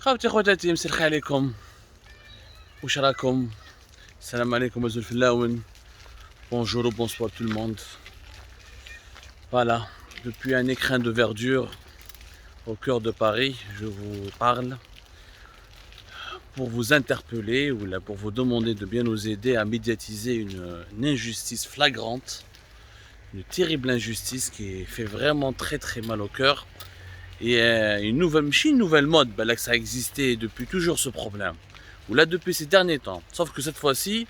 خاوتي خواتاتي مسي الخير عليكم. واش راكم؟ السلام عليكم ازول فلاون. Bonjour ou bonsoir tout le monde. Voilà, depuis un écrin de verdure au cœur de Paris, je vous parle pour vous interpeller ou là pour vous demander de bien nous aider à médiatiser une injustice flagrante, une terrible injustice qui fait vraiment très très mal au cœur. Et une nouvelle mode, là que ça existait depuis toujours ce problème. Ou là depuis ces derniers temps. Sauf que cette fois-ci,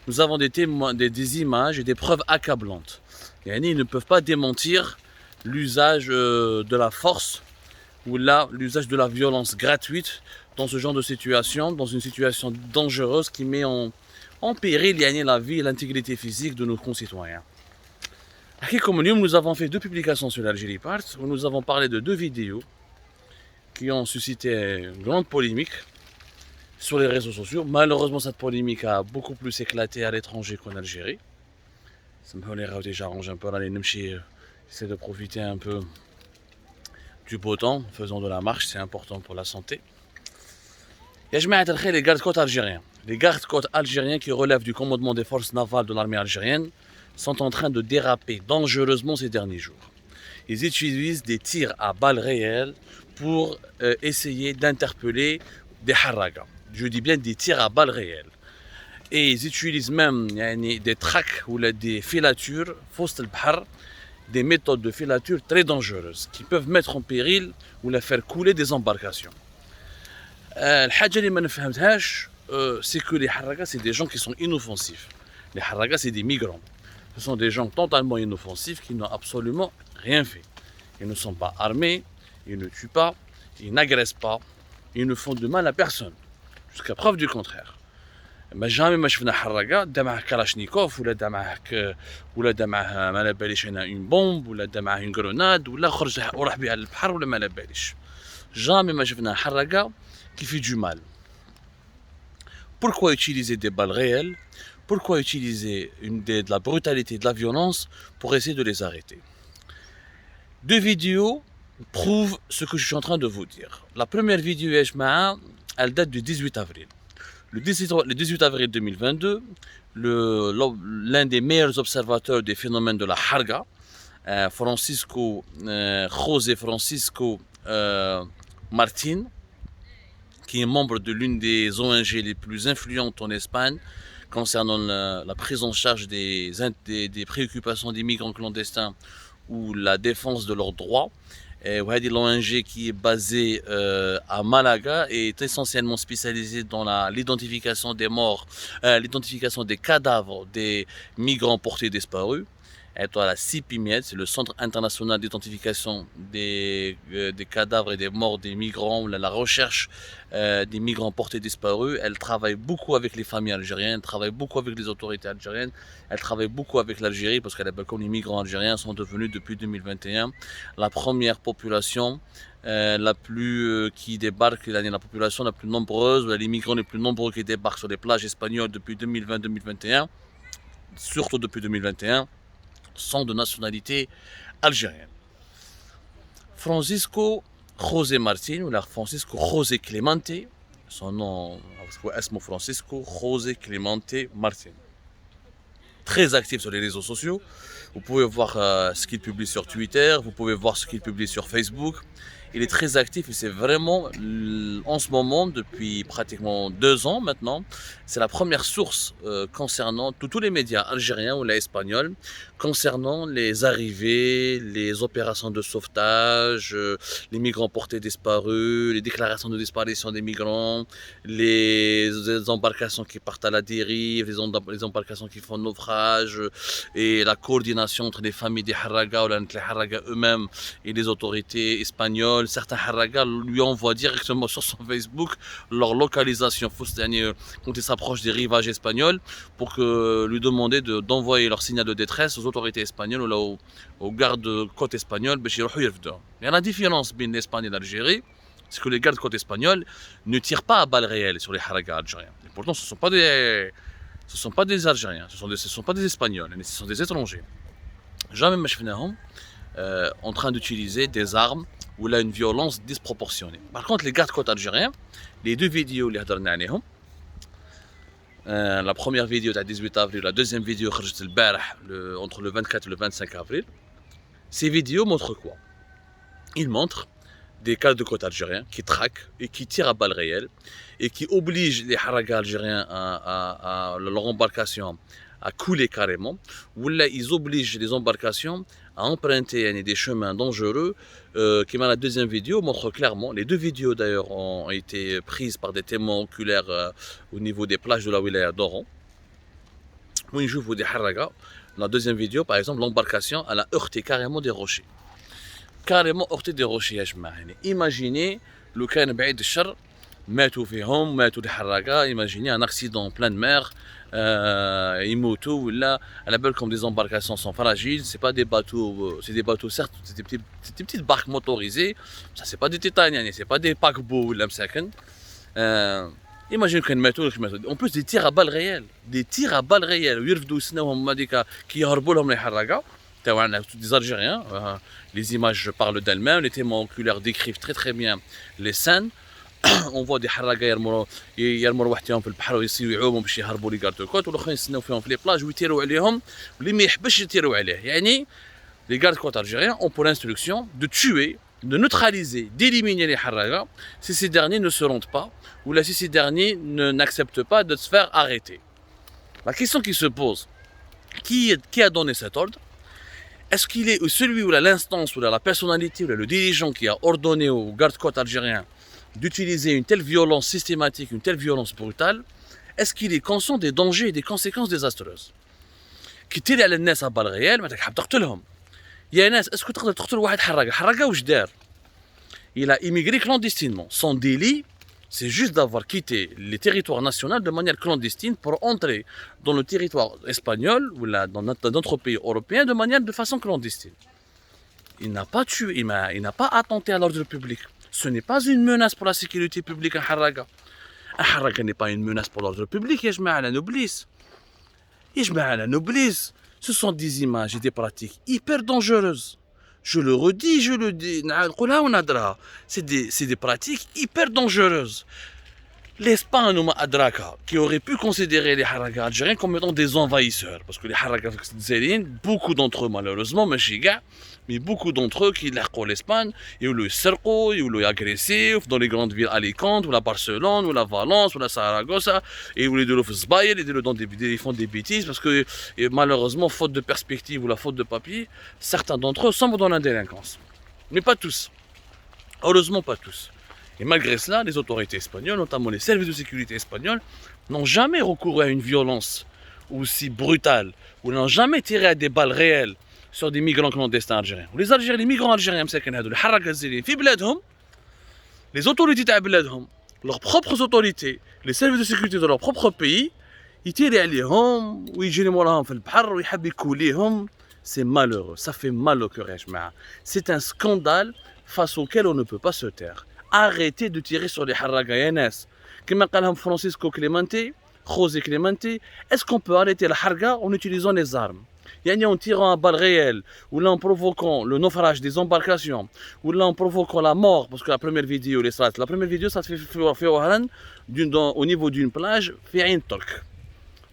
nous avons des images et des preuves accablantes. Et ils ne peuvent pas démentir l'usage de la force ou là l'usage de la violence gratuite dans ce genre de situation, dans une situation dangereuse qui met en péril la vie et l'intégrité physique de nos concitoyens. Comme nous avons fait deux publications sur l'Algérie Part, où nous avons parlé de deux vidéos qui ont suscité une grande polémique sur les réseaux sociaux. Malheureusement, cette polémique a beaucoup plus éclaté à l'étranger qu'en Algérie. Ça me déjà arrange un peu là, les essayer de profiter un peu du beau temps, faisant de la marche, c'est important pour la santé. Et je mets les gardes-côtes algériens. Les gardes-côtes algériens qui relèvent du commandement des forces navales de l'armée algérienne sont en train de déraper dangereusement ces derniers jours. Ils utilisent des tirs à balles réelles pour essayer d'interpeller des harragas. Je dis bien des tirs à balles réelles. Et ils utilisent même des tracks ou des filatures, des méthodes de filature très dangereuses qui peuvent mettre en péril ou faire couler des embarcations. C'est que les harragas, c'est des gens qui sont inoffensifs. Les harragas, c'est des migrants. Ce sont des gens totalement inoffensifs qui n'ont absolument rien fait. Ils ne sont pas armés, ils ne tuent pas, ils n'agressent pas, ils ne font de mal à personne. Jusqu'à preuve du contraire. ما jamais ما شفنا حراقه دا معاه كلاشنيكوف ولا دا معاه ما على باليش هنا اون بومب ولا دا معاه اون غروناد ولا خرج وراح بها للبحر ولا ما على باليش. Jamais ما شفنا حراقه qui fait du mal. Pourquoi utiliser des balles réelles? Pourquoi utiliser de la brutalité, de la violence pour essayer de les arrêter? Deux vidéos prouvent ce que je suis en train de vous dire. La première vidéo, elle date du 18 avril. Le 18 avril 2022, l'un des meilleurs observateurs des phénomènes de la harga, José Francisco Martin, qui est membre de l'une des ONG les plus influentes en Espagne concernant la prise en charge des préoccupations des migrants clandestins ou la défense de leurs droits. L'ONG qui est basée à Malaga est essentiellement spécialisée dans l'identification des morts, l'identification des cadavres des migrants portés disparus. Et la CIPIMIED, c'est le Centre international d'identification des cadavres et des morts des migrants, la recherche des migrants portés disparus. Elle travaille beaucoup avec les familles algériennes, elle travaille beaucoup avec les autorités algériennes, elle travaille beaucoup avec l'Algérie parce qu'elle comme les migrants algériens sont devenus depuis 2021 la première population qui débarque, la population la plus nombreuse, les migrants les plus nombreux qui débarquent sur les plages espagnoles depuis 2020-2021, surtout depuis 2021. Sont de nationalité algérienne. Francisco José Martin ou Francisco José Clemente, son nom est Francisco José Clemente Martin. Très actif sur les réseaux sociaux. Vous pouvez voir ce qu'il publie sur Twitter, vous pouvez voir ce qu'il publie sur Facebook. Il est très actif et c'est vraiment, en ce moment, depuis pratiquement 2 ans maintenant, c'est la première source concernant tous les médias algériens ou espagnols, concernant les arrivées, les opérations de sauvetage, les migrants portés disparus, les déclarations de disparition des migrants, les embarcations qui partent à la dérive, les embarcations qui font naufrage, et la coordination entre les familles des harragas ou les harragas eux-mêmes et les autorités espagnoles. Certains harragas lui envoient directement sur son Facebook leur localisation quand ils s'approchent des rivages espagnols pour lui demander d'envoyer leur signal de détresse aux autorités espagnoles ou aux gardes-côtes espagnols. Il y a la différence entre l'Espagne et l'Algérie, c'est que les gardes-côtes espagnols ne tirent pas à balles réelles sur les harragas algériens. Et pourtant, ce ne sont pas des Algériens, ce ne sont pas des Espagnols, ce sont des étrangers. Jamais je en train d'utiliser des armes ou là une violence disproportionnée. Par contre, les gardes-côtes algériens, les deux vidéos les هضرنا عليهم, la première vidéo de 18 avril, la deuxième vidéo خرجت البارح entre le 24 et le 25 avril. Ces vidéos montrent quoi? Ils montrent des gardes-côtes algériens qui traquent et qui tirent à balles réelles et qui obligent les haragas algériens à leur embarcation à couler carrément, ou là ils obligent les embarcations à emprunter des chemins dangereux, qui la deuxième vidéo montre clairement. Les deux vidéos d'ailleurs ont été prises par des témoins oculaires au niveau des plages de la wilaya d'Oran, où ils jouent des haragas. La deuxième vidéo, par exemple, l'embarcation elle a heurté carrément des rochers. Carrément heurté des rochers يا جماعة. Imaginez لو كان بعيد الشر ماتوا فيهم ماتوا les haragas. Imaginez un accident en pleine mer, يموتوا ولا على بالكم des embarcations sont fragiles, c'est pas des bateaux, c'est des bateaux certes, c'est des petites barques motorisées, ça c'est pas des titanium, c'est pas des paquebots ولا مساكن. Imagine كان ماتوا en plus des tirs à balles réelles ويرفدوا يسناوهم هذيك كي يهربوا لهم les haragas. Des Algériens, les images parlent d'elles-mêmes, les témoins oculaires décrivent très bien les scènes. On voit des haragas يرموا وحدهم في البحر ويصيروا يعوموا باش يهربوا لي gardes côtes والاخرين يستناو فيهم في لي بلاج ويتيروا عليهم واللي ما يحبش يتيروا عليه. يعني les gardes côtes algériens ont pour instruction de tuer, de neutraliser, d'éliminer les haragas si ces derniers ne se rendent pas ou là si ces derniers n'acceptent pas de se faire arrêter. La question qui se pose, qui a donné cet ordre? Est-ce qu'il est celui ou l'instance ou la personnalité ou le dirigeant qui a ordonné aux gardes-côtes algériens d'utiliser une telle violence systématique, une telle violence brutale? Est-ce qu'il est conscient des dangers et des conséquences désastreuses? كي تيري على الناس à balles réelles معناتها حاب تقتلهم. يا ناس اسكو تقدر تقتل واحد حراقه واش دار؟ Il a immigré clandestinement. Son délit, c'est juste d'avoir quitté les territoires nationaux de manière clandestine pour entrer dans le territoire espagnol ou là, dans notre pays européen de façon clandestine. Il n'a pas tué, il n'a pas attenté à l'ordre public. Ce n'est pas une menace pour la sécurité publique, un haraga. Un haraga n'est pas une menace pour l'ordre public, la noblesse. Ce sont des images et des pratiques hyper dangereuses. Je le redis, je le dis. C'est des pratiques hyper dangereuses. L'Espagne, qui aurait pu considérer les haragas algériens comme étant des envahisseurs. Parce que les haragas algériens, beaucoup d'entre eux, malheureusement, mais beaucoup d'entre eux qui l'ont l'Espagne, ils le cerco, ils l'ont agressé, dans les grandes villes Alicante, ou la Barcelone, ou la Valence, ou la Saragossa, et où les deux ils font des bêtises, parce que malheureusement, faute de perspective ou la faute de papier, certains d'entre eux sombrent dans la délinquance. Mais pas tous. Heureusement, pas tous. Et malgré cela, les autorités espagnoles, notamment les services de sécurité espagnols, n'ont jamais recouru à une violence aussi brutale, ou n'ont jamais tiré à des balles réelles sur des migrants clandestins algériens. Les migrants algériens, les autorités تاع بلادهم, leurs propres autorités, les services de sécurité de leur propre pays, ils tirent عليهم ويجري موراهم في البحر ويحب يكوليهم. C'est malheureux, ça fait mal au cœur. C'est un scandale face auquel on ne peut pas se taire. Arrêtez de tirer sur les haragas يا ناس. كما قالهم Francisco Clemente, José Clemente, est-ce qu'on peut arrêter la harga en utilisant les armes? En tirant à balles réelles, ou là en provoquant le naufrage des embarcations, ou là en provoquant la mort, parce que la première vidéo, ça se fait au niveau d'une plage, fait Ain Turk.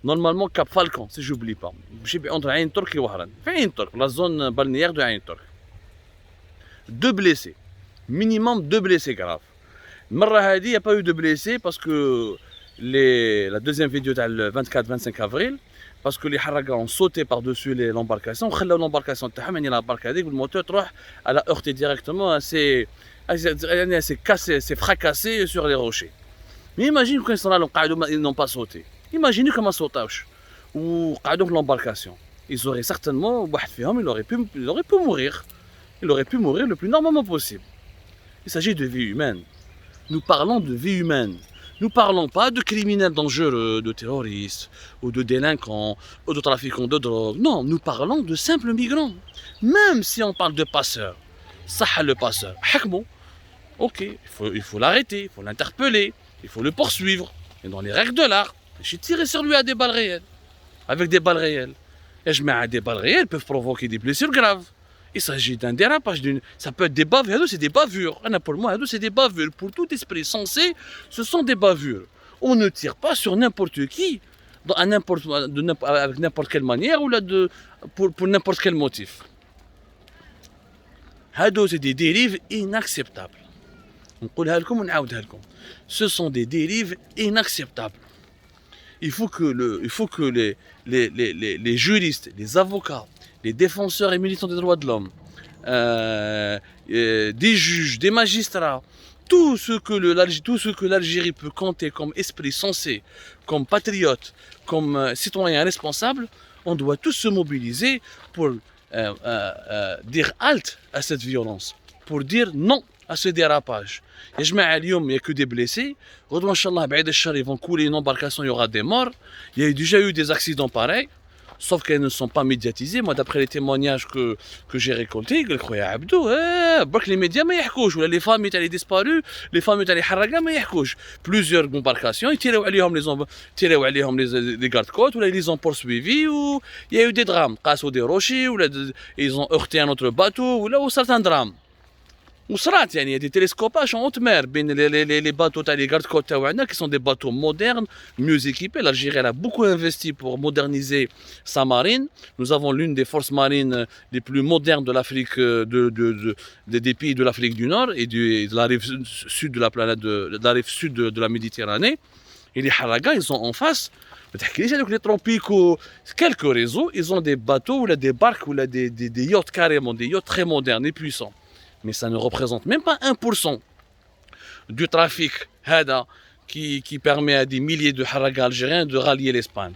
Normalement, Cap Falcon, si j'oublie pas. Entre Ain Turk et Wahran. Fait Ain Turk, la zone balnéaire de Ain Turk. 2 blessés. Minimum 2 blessés graves. Il n'y a pas eu de blessés parce que la deuxième vidéo le 24-25 avril, parce que les haragas ont sauté par-dessus l'embarcation, l'embarcation le moteur elle a heurté directement, elle s'est cassé, s'est fracassé sur les rochers. Mais imagine quand ils n'ont pas sauté. Imaginez comment sautage ou l'embarcation. Ils auraient certainement, il aurait pu mourir. Il aurait pu mourir le plus normalement possible. Il s'agit de vie humaine. Nous parlons de vie humaine. Nous ne parlons pas de criminels dangereux, de terroristes, ou de délinquants, ou de trafiquants de drogue. Non, nous parlons de simples migrants. Même si on parle de passeurs, ça le passeur. Ok, il faut l'arrêter, il faut l'interpeller, il faut le poursuivre. Et dans les règles de l'art, j'ai tiré sur lui à des balles réelles. Avec des balles réelles. Et des balles réelles peuvent provoquer des blessures graves. Il s'agit d'un dérapage, ça peut être des bavures, c'est des bavures. Pour moi, c'est des bavures. Pour tout esprit sensé, ce sont des bavures. On ne tire pas sur n'importe qui, avec n'importe quelle manière ou pour n'importe quel motif. C'est des dérives inacceptables. Ce sont des dérives inacceptables. Il faut que les juristes, les avocats, les défenseurs et militants des droits de l'homme, des juges, des magistrats, tout ce que l'Algérie peut compter comme esprit sensé, comme patriote, comme citoyen responsable, on doit tous se mobiliser pour dire halte à cette violence, pour dire non à ce dérapage. Il n'y a que des blessés. Inch'Allah, ils vont couler une embarcation, il y aura des morts. Il y a déjà eu des accidents pareils, sauf qu'elles ne sont pas médiatisées. Moi, d'après les témoignages que j'ai récoltés, les médias ne يحكوش, les femmes étaient disparues, les femmes étaient حرقة ما يحكوش. Plusieurs embarcations, ils tiraient les gardes-côtes, ils les ont poursuivis, ou il y a eu des drames. Cassou des rochers, ils ont heurté un autre bateau, ou certains drames. Il y a des télescopages en haute mer, les bateaux les gardes-côtes qui sont des bateaux modernes, mieux équipés. L'Algérie a beaucoup investi pour moderniser sa marine. Nous avons l'une des forces marines les plus modernes de l'Afrique, des pays de l'Afrique du Nord et de la rive sud de la planète, de la rive sud de la Méditerranée. Et les Haragas, ils sont en face. Les tropiques, quelques réseaux, ils ont des bateaux, des barques, des yachts carrément, des yachts très modernes et puissants. Mais ça ne représente même pas 1% du trafic qui permet à des milliers de haragas algériens de rallier l'Espagne.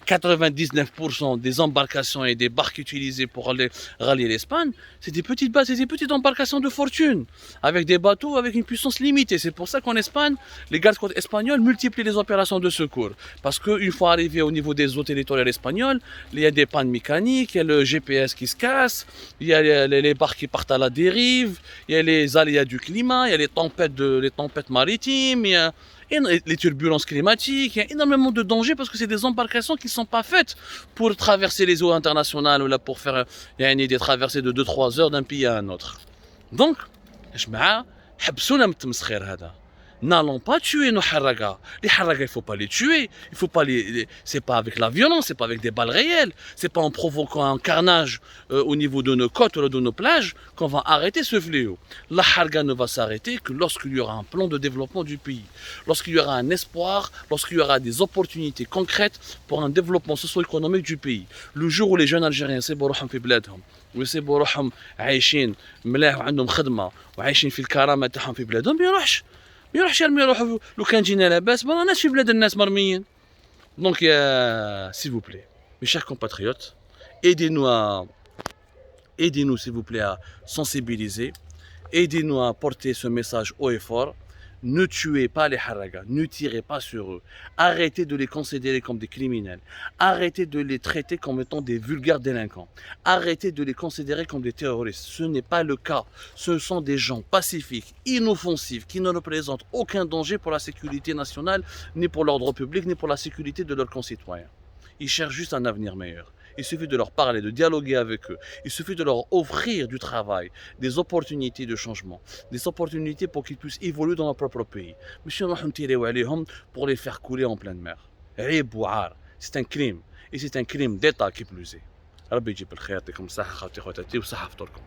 99% des embarcations et des barques utilisées pour rallier l'Espagne, c'est des petites bases, c'est des petites embarcations de fortune, avec des bateaux avec une puissance limitée. C'est pour ça qu'en Espagne, les gardes-côtes espagnols multiplient les opérations de secours. Parce qu'une fois arrivé au niveau des eaux territoriales espagnoles, il y a des pannes mécaniques, il y a le GPS qui se casse, il y a les barques qui partent à la dérive, il y a les aléas du climat, il y a les tempêtes maritimes, il y a les turbulences climatiques, il y a énormément de dangers parce que c'est des embarcations qui ne sont pas faites pour traverser les eaux internationales ou là pour faire des traversées de 2-3 heures d'un pays à un autre. Donc, n'allons pas tuer nos haragas. Les haragas, il ne faut pas les tuer. Il faut pas c'est pas avec la violence, c'est pas avec des balles réelles. C'est pas en provoquant un carnage au niveau de nos côtes ou de nos plages qu'on va arrêter ce fléau. La haraga ne va s'arrêter que lorsqu'il y aura un plan de développement du pays, lorsqu'il y aura un espoir, lorsqu'il y aura des opportunités concrètes pour un développement socio-économique du pays. Le jour où les jeunes Algériens يسيبوا روحهم في بلادهم ويسيبوا روحهم عايشين ملاح وعندهم خدمة وعايشين في الكرامة تاعهم في بلادهم ما يروحش يروحوا لو كان جينا لاباس ما راناش في بلاد الناس مرميين. Donc s'il vous plaît, mes chers compatriotes, aidez-nous s'il vous plaît à sensibiliser, aidez-nous à porter ce message haut et fort. Ne tuez pas les haragas, ne tirez pas sur eux. Arrêtez de les considérer comme des criminels. Arrêtez de les traiter comme étant des vulgaires délinquants. Arrêtez de les considérer comme des terroristes. Ce n'est pas le cas. Ce sont des gens pacifiques, inoffensifs, qui ne représentent aucun danger pour la sécurité nationale, ni pour l'ordre public, ni pour la sécurité de leurs concitoyens. Ils cherchent juste un avenir meilleur. Il suffit de leur parler, de dialoguer avec eux. Il suffit de leur offrir du travail, des opportunités de changement, des opportunités pour qu'ils puissent évoluer dans leur propre pays. Monsieur pour les faire couler en pleine mer. C'est un crime. Et c'est un crime d'État qui plus est. ربي يجيب الخير يعطيكم الصحة خوتي خواتاتي وصحة فطوركم.